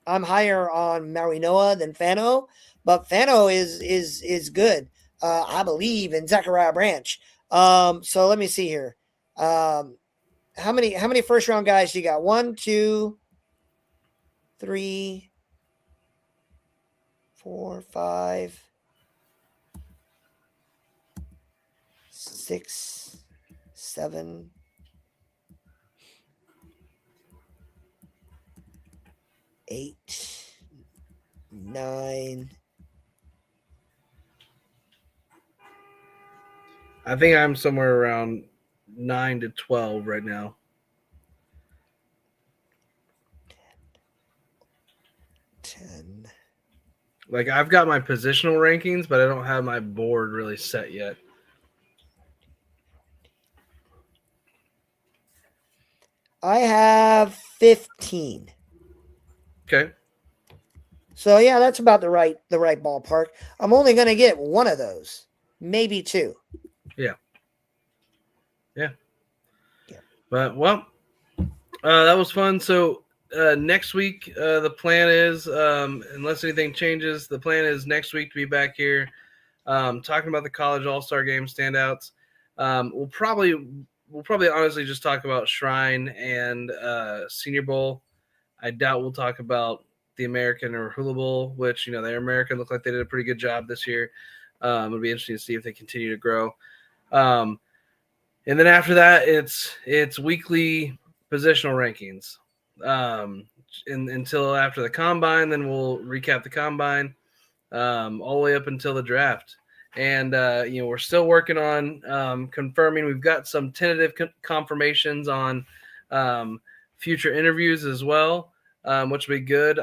Maui Noah than Fano, but Fano is good. I believe in Zachariah Branch. So let me see here. How many first round guys you got? 1, 2, 3, 4, 5, 6, 7, 8, 9. I think I'm somewhere around 9 to 12 right now. 10. Like I've got my positional rankings, but I don't have my board really set yet. I have 15. Okay. So yeah, that's about the right ballpark. I'm only going to get one of those, maybe two. Yeah. Yeah. But well, that was fun. So next week, the plan is, unless anything changes, the plan is next week to be back here talking about the college all-star game standouts. We'll probably honestly just talk about Shrine and Senior Bowl. I doubt we'll talk about the American or Hula Bowl, which, the American looked like they did a pretty good job this year. It'll be interesting to see if they continue to grow. And then after that, it's weekly positional rankings until after the combine. Then we'll recap the combine all the way up until the draft. And we're still working on confirming. We've got some tentative confirmations on future interviews as well, which will be good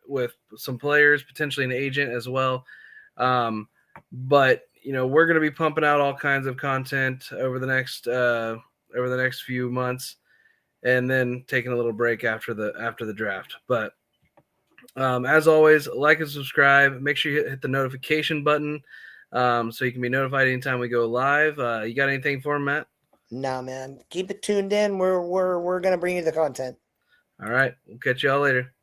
with some players, potentially an agent as well. But we're going to be pumping out all kinds of content over the next few months, and then taking a little break after the draft. But as always, like and subscribe. Make sure you hit the notification button so you can be notified anytime we go live. You got anything for him, Matt? Nah, man. Keep it tuned in. We're going to bring you the content. All right. We'll catch y'all later.